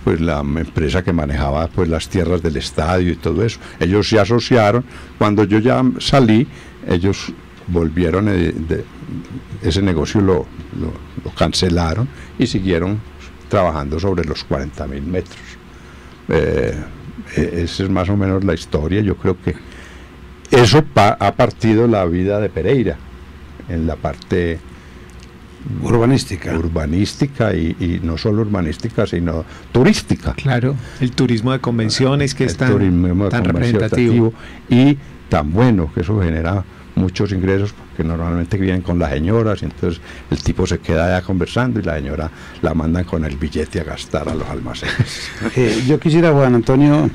pues la empresa que manejaba pues las tierras del estadio y todo eso. Ellos se asociaron. Cuando yo ya salí, ellos volvieron, ese negocio lo cancelaron y siguieron trabajando sobre los 40.000 metros. Esa es más o menos la historia. Yo creo que eso ha partido la vida de Pereira en la parte urbanística y no solo urbanística sino turística. Claro, el turismo de convenciones que es tan representativo y tan bueno, que eso genera muchos ingresos, porque normalmente vienen con las señoras y entonces el tipo se queda allá conversando y la señora la mandan con el billete a gastar a los almacenes. Yo quisiera, Juan Antonio,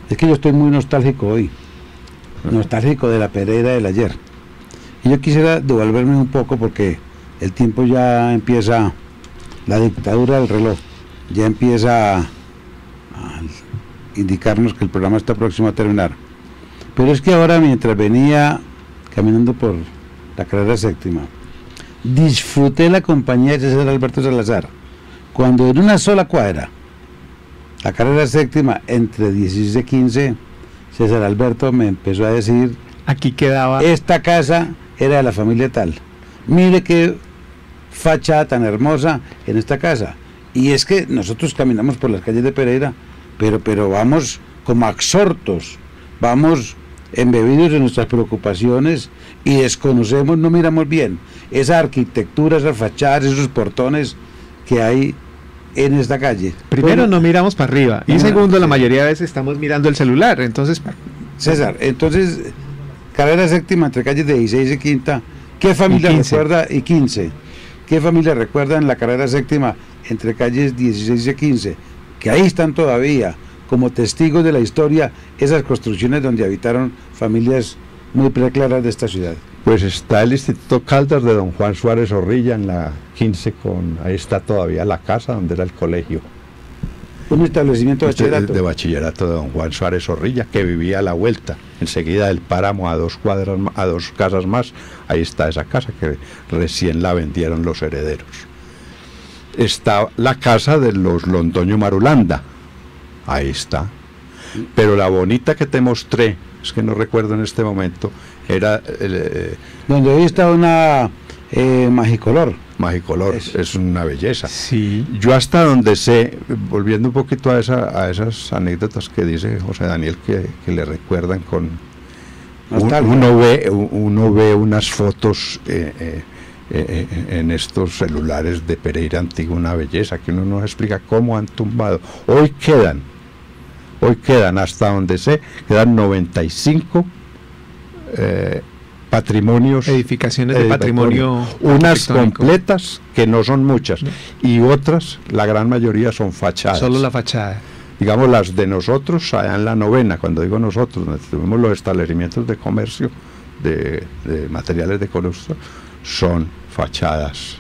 es que yo estoy muy nostálgico hoy, nostálgico de la Pereira del ayer, y yo quisiera devolverme un poco porque el tiempo ya empieza, la dictadura del reloj ya empieza a indicarnos que el programa está próximo a terminar. Pero es que ahora, mientras venía caminando por la carrera séptima, disfruté la compañía de César Alberto Salazar, cuando en una sola cuadra, la carrera séptima, entre 16 y 15, César Alberto me empezó a decir, aquí quedaba, esta casa era de la familia tal, mire qué fachada tan hermosa en esta casa. Y es que nosotros caminamos por las calles de Pereira, pero vamos como absortos, vamos embebidos en nuestras preocupaciones y desconocemos, no miramos bien esa arquitectura, esas fachadas, esos portones que hay en esta calle. Primero, no miramos para arriba y segundo, la mayoría de veces estamos mirando el celular. Entonces, César, entonces carrera séptima entre calles de 16 y quinta, ¿qué familia recuerda? Y 15, ¿qué familia recuerda en la carrera séptima entre calles 16 y 15? Que ahí están todavía como testigos de la historia esas construcciones donde habitaron familias muy preclaras de esta ciudad. Pues está el Instituto Caldas de don Juan Suárez Zorrilla en la 15, ahí está todavía la casa donde era el colegio. Un establecimiento de bachillerato. De bachillerato de don Juan Suárez Zorrilla, que vivía a la vuelta, enseguida del páramo, a 2 casas más, ahí está esa casa que recién la vendieron los herederos. está la casa de los Londoño Marulanda. Ahí está. Pero la bonita que te mostré, es que no recuerdo en este momento, era... donde hoy está una Magicolor. Magicolor, es una belleza. Sí. Yo hasta donde sé, volviendo un poquito a esas anécdotas que dice José Daniel, que le recuerdan con... uno ve unas fotos en estos celulares de Pereira Antiguo, una belleza, que uno no explica cómo han tumbado. Hoy quedan, hasta donde sé, quedan 95 patrimonios, edificaciones de patrimonio, unas completas, que no son muchas, y otras, la gran mayoría son fachadas. Solo la fachada. Digamos, las de nosotros, allá en la Novena, cuando digo nosotros, donde tuvimos los establecimientos de comercio, de materiales de construcción, son fachadas.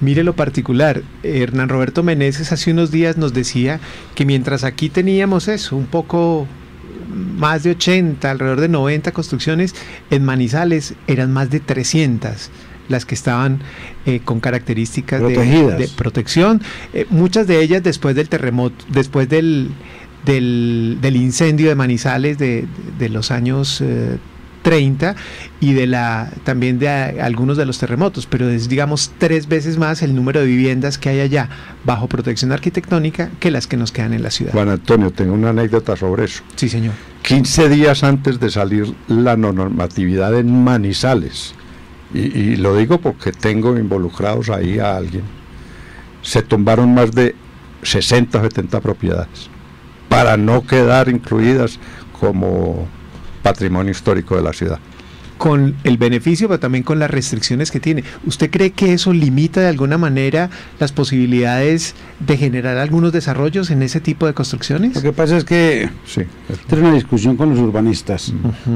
Mire lo particular, Hernán Roberto Meneses hace unos días nos decía que mientras aquí teníamos eso, un poco más de 80, alrededor de 90 construcciones, en Manizales eran más de 300 las que estaban con características de protección, muchas de ellas después del terremoto, después del incendio de Manizales de los años 30 y también de algunos de los terremotos, pero es, digamos, 3 veces más el número de viviendas que hay allá bajo protección arquitectónica que las que nos quedan en la ciudad. Juan Antonio, tengo una anécdota sobre eso. Sí, señor. 15 días antes de salir la normatividad en Manizales, y lo digo porque tengo involucrados ahí a alguien, se tumbaron más de 60 o 70 propiedades para no quedar incluidas como patrimonio histórico de la ciudad. Con el beneficio, pero también con las restricciones que tiene. ¿Usted cree que eso limita de alguna manera las posibilidades de generar algunos desarrollos en ese tipo de construcciones? Lo que pasa es que es una discusión con los urbanistas,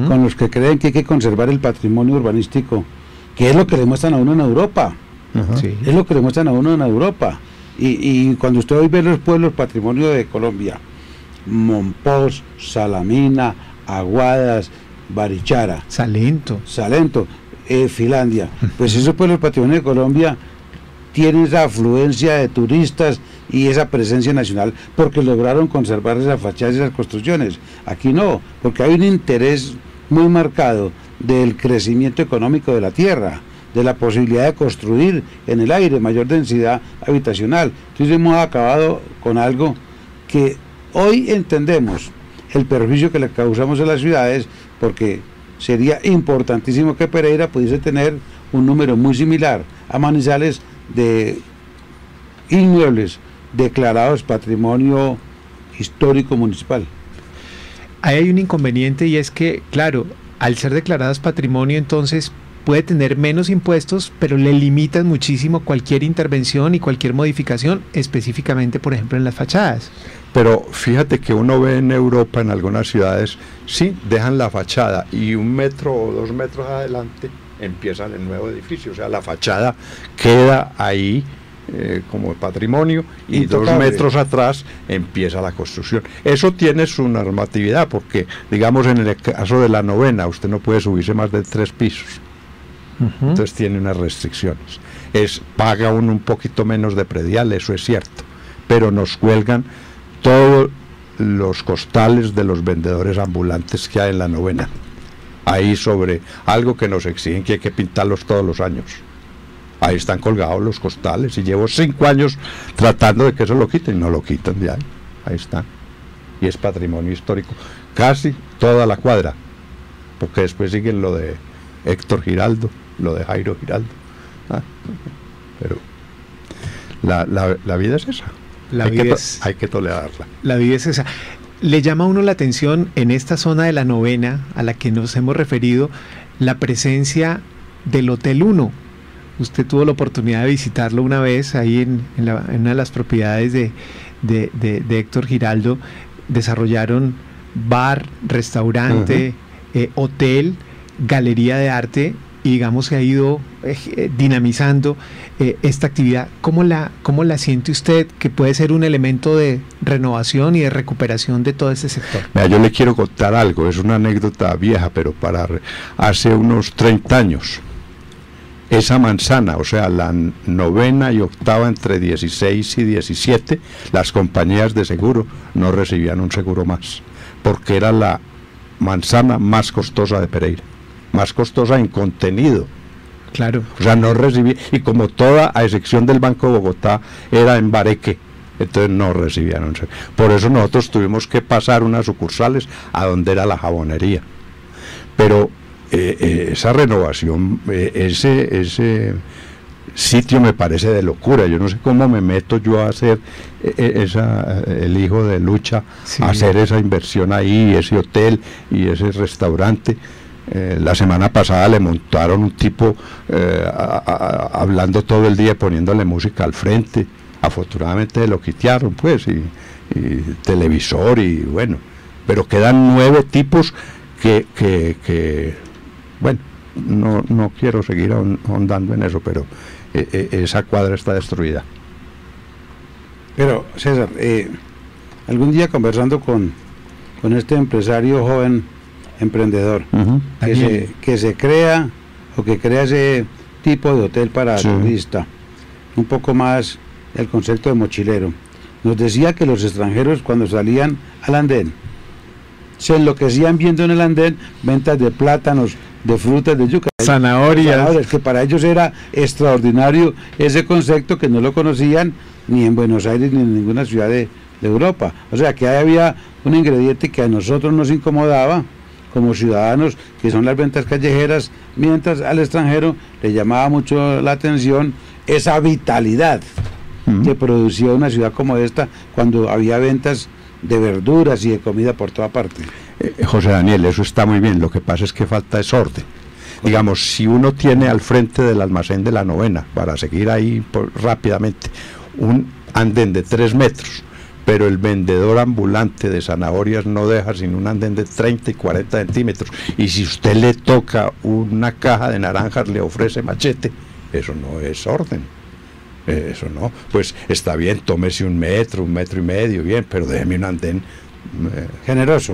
con los que creen que hay que conservar el patrimonio urbanístico, que es lo que le muestran a uno en Europa. Sí. Es lo que le muestran a uno en Europa. Y cuando usted hoy ve los pueblos patrimonio de Colombia, Monpós, Salamina, Aguadas, Barichara, Salento, Finlandia, pues esos pueblos patrimonio de Colombia tienen esa afluencia de turistas y esa presencia nacional porque lograron conservar esas fachadas y esas construcciones. Aquí no, porque hay un interés muy marcado del crecimiento económico de la tierra, de la posibilidad de construir en el aire mayor densidad habitacional. Entonces hemos acabado con algo que hoy entendemos el perjuicio que le causamos a las ciudades, porque sería importantísimo que Pereira pudiese tener un número muy similar a Manizales de inmuebles declarados patrimonio histórico municipal. Ahí hay un inconveniente, y es que, claro, al ser declaradas patrimonio, entonces puede tener menos impuestos, pero le limitan muchísimo cualquier intervención y cualquier modificación, específicamente, por ejemplo, en las fachadas. Pero fíjate que uno ve en Europa, en algunas ciudades, sí, dejan la fachada y 1 metro o 2 metros adelante empiezan el nuevo edificio. O sea, la fachada queda ahí como patrimonio y intocable. 2 metros atrás empieza la construcción. Eso tiene su normatividad porque, digamos, en el caso de la Novena, usted no puede subirse más de 3 pisos. Entonces tiene unas restricciones. Paga uno un poquito menos de predial, eso es cierto, pero nos cuelgan todos los costales de los vendedores ambulantes que hay en la Novena, ahí sobre algo que nos exigen que hay que pintarlos todos los años. Ahí están colgados los costales y llevo 5 años tratando de que eso lo quiten, no lo quitan de ahí están, y es patrimonio histórico casi toda la cuadra, porque después siguen lo de Héctor Giraldo, lo de Jairo Giraldo, pero la vida es esa. Hay que tolerarla. La vida es esa. Le llama a uno la atención en esta zona de la Novena a la que nos hemos referido, la presencia del Hotel 1. Usted tuvo la oportunidad de visitarlo una vez ahí en una de las propiedades de Héctor Giraldo. Desarrollaron bar, restaurante, hotel, galería de arte, y digamos que ha ido dinamizando esta actividad. ¿Cómo la siente usted que puede ser un elemento de renovación y de recuperación de todo este sector? Mira, yo le quiero contar algo, es una anécdota vieja, pero hace unos 30 años esa manzana, o sea, la novena y octava entre 16 y 17, las compañías de seguro no recibían un seguro más, porque era la manzana más costosa de Pereira, más costosa en contenido. Claro. O sea, no recibía, y como toda, a excepción del Banco de Bogotá, era en Bareque, entonces no recibían un seguro. Por eso nosotros tuvimos que pasar unas sucursales a donde era la jabonería. Pero esa renovación, ese sitio me parece de locura. Yo no sé cómo me meto yo a hacer el hijo de Lucha, sí, a hacer esa inversión ahí, ese hotel y ese restaurante. La semana pasada le montaron un tipo hablando todo el día, poniéndole música al frente. Afortunadamente lo quitaron, pues, y televisor y bueno, pero quedan 9 tipos que bueno, no quiero seguir ahondando en eso, pero esa cuadra está destruida. Pero César, algún día conversando con este empresario joven emprendedor, que se crea o que crea ese tipo de hotel para turista, un poco más el concepto de mochilero, nos decía que los extranjeros cuando salían al andén se enloquecían viendo en el andén ventas de plátanos, de frutas, de yuca, zanahorias, que para ellos era extraordinario ese concepto, que no lo conocían ni en Buenos Aires ni en ninguna ciudad de Europa. O sea que ahí había un ingrediente que a nosotros nos incomodaba como ciudadanos, que son las ventas callejeras, mientras al extranjero le llamaba mucho la atención esa vitalidad que producía una ciudad como esta cuando había ventas de verduras y de comida por toda parte. José Daniel, eso está muy bien, lo que pasa es que falta desorden. Digamos, si uno tiene al frente del almacén de la Novena, para seguir ahí rápidamente, un andén de 3 metros, pero el vendedor ambulante de zanahorias no deja sin un andén de 30 y 40 centímetros, y si usted le toca una caja de naranjas, le ofrece machete, eso no es orden. Eso no, pues está bien, tómese 1 metro, 1,5 metros, bien, pero déjeme un andén generoso.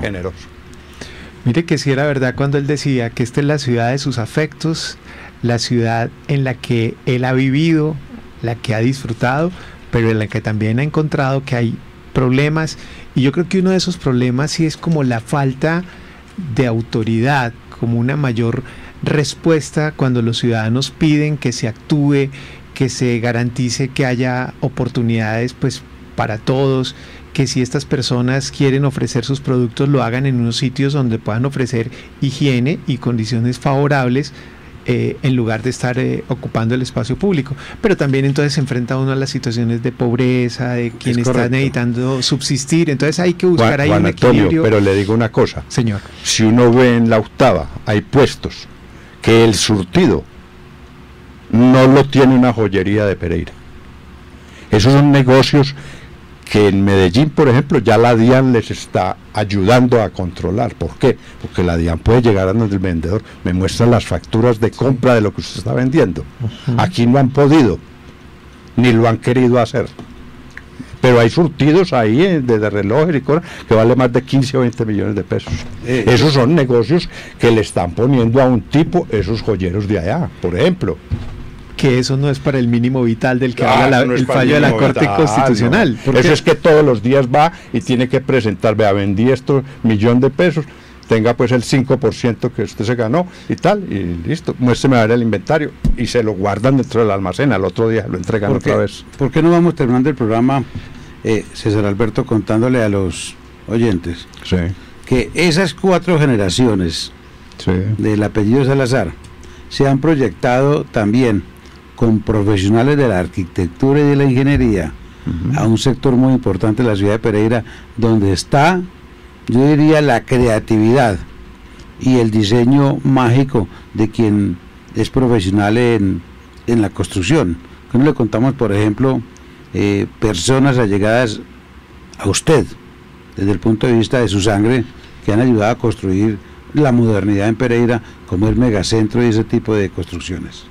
Mire que sí era verdad cuando él decía que esta es la ciudad de sus afectos, la ciudad en la que él ha vivido, la que ha disfrutado, pero en la que también ha encontrado que hay problemas, y yo creo que uno de esos problemas sí es como la falta de autoridad, como una mayor respuesta cuando los ciudadanos piden que se actúe, que se garantice que haya oportunidades pues para todos, que si estas personas quieren ofrecer sus productos lo hagan en unos sitios donde puedan ofrecer higiene y condiciones favorables, en lugar de estar ocupando el espacio público. Pero también entonces se enfrenta uno a las situaciones de pobreza, de quien está necesitando subsistir, entonces hay que buscar ahí un equilibrio. Pero le digo una cosa, señor, si uno ve en la octava hay puestos que el surtido no lo tiene una joyería de Pereira. Esos son negocios que en Medellín, por ejemplo, ya la DIAN les está ayudando a controlar. ¿Por qué? Porque la DIAN puede llegar a donde el vendedor me muestra las facturas de compra de lo que usted está vendiendo. Aquí no han podido, ni lo han querido hacer. Pero hay surtidos ahí de relojes y cosas que vale más de 15 o 20 millones de pesos. Esos son negocios que le están poniendo a un tipo esos joyeros de allá, por ejemplo. Que eso no es para el mínimo vital del que habla el fallo de la Corte Constitucional. No. Eso es que todos los días va y tiene que presentar, vea, vendí estos $1.000.000 de pesos, tenga pues el 5% que usted se ganó y tal, y listo, muéstreme a ver el inventario, y se lo guardan dentro del almacén, al otro día lo entregan otra vez. ¿Por qué no vamos terminando el programa, César Alberto, contándole a los oyentes que esas 4 generaciones del apellido Salazar se han proyectado también con profesionales de la arquitectura y de la ingeniería a un sector muy importante de la ciudad de Pereira, donde está, yo diría, la creatividad y el diseño mágico de quien es profesional en la construcción. ¿Cómo le contamos, por ejemplo, personas allegadas a usted, desde el punto de vista de su sangre, que han ayudado a construir la modernidad en Pereira, como el megacentro y ese tipo de construcciones?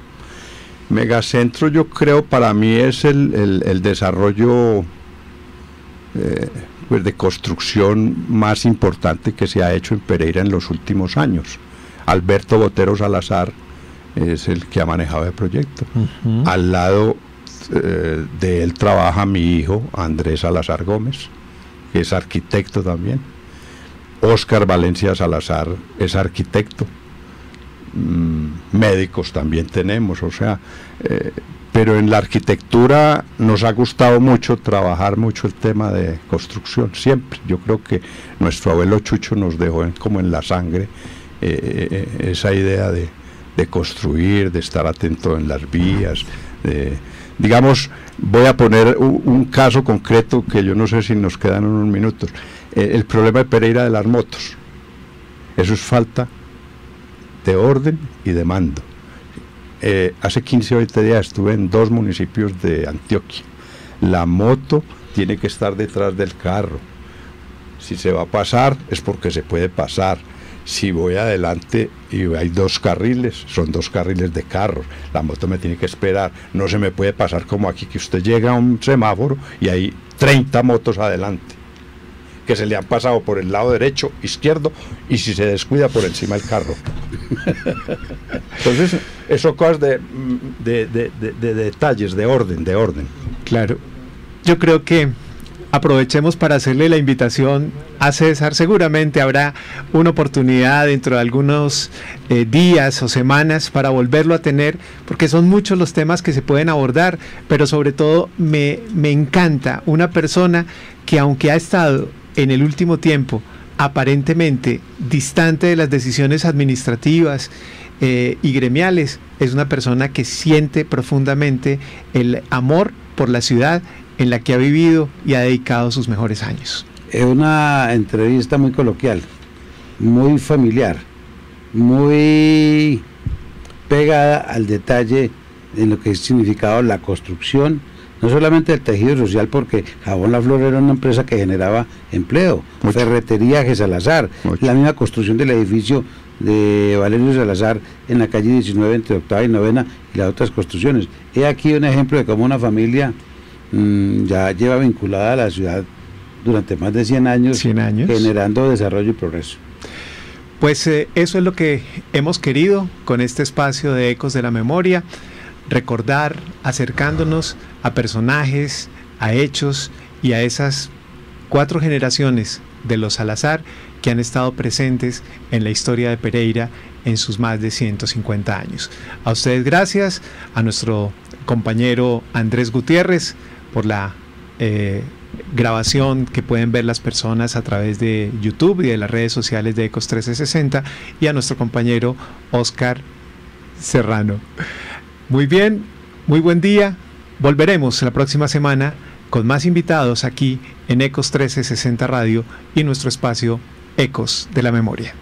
Megacentro, yo creo, para mí es el desarrollo pues de construcción más importante que se ha hecho en Pereira en los últimos años. Alberto Botero Salazar es el que ha manejado el proyecto. Al lado de él trabaja mi hijo Andrés Salazar Gómez, que es arquitecto también. Óscar Valencia Salazar es arquitecto. Médicos también tenemos, o sea, pero en la arquitectura nos ha gustado mucho trabajar mucho el tema de construcción, siempre. Yo creo que nuestro abuelo Chucho nos dejó como en la sangre esa idea de construir, de estar atento en las vías, digamos, voy a poner un caso concreto que yo no sé si nos quedan unos minutos. El problema de Pereira de las motos, eso es falta de orden y de mando. Hace 15 o 20 días estuve en 2 municipios de Antioquia. La moto tiene que estar detrás del carro. Si se va a pasar es porque se puede pasar. Si voy adelante y hay 2 carriles, son 2 carriles de carros, la moto me tiene que esperar. No se me puede pasar como aquí, que usted llega a un semáforo y hay 30 motos adelante, que se le han pasado por el lado derecho, izquierdo, y si se descuida por encima del carro. Entonces, eso cosas de detalles, de orden. Claro. Yo creo que aprovechemos para hacerle la invitación a César. Seguramente habrá una oportunidad dentro de algunos días o semanas para volverlo a tener, porque son muchos los temas que se pueden abordar, pero sobre todo me encanta una persona que, aunque ha estado en el último tiempo aparentemente distante de las decisiones administrativas y gremiales, es una persona que siente profundamente el amor por la ciudad en la que ha vivido y ha dedicado sus mejores años. Es una entrevista muy coloquial, muy familiar, muy pegada al detalle en lo que ha significado la construcción, no solamente del tejido social, porque Jabón La Flor era una empresa que generaba empleo, mucho. Ferretería G. Salazar, mucho. La misma construcción del edificio de Valerio Salazar en la calle 19 entre 8ª y 9ª y las otras construcciones. He aquí un ejemplo de cómo una familia ya lleva vinculada a la ciudad durante más de 100 años, generando desarrollo y progreso. Pues eso es lo que hemos querido con este espacio de Ecos de la Memoria, recordar, acercándonos a personajes, a hechos y a esas 4 generaciones de los Salazar que han estado presentes en la historia de Pereira en sus más de 150 años. A ustedes gracias, a nuestro compañero Andrés Gutiérrez por la grabación que pueden ver las personas a través de YouTube y de las redes sociales de Ecos 1360, y a nuestro compañero Óscar Serrano. Muy bien, muy buen día. Volveremos la próxima semana con más invitados aquí en Ecos 1360 Radio y nuestro espacio Ecos de la Memoria.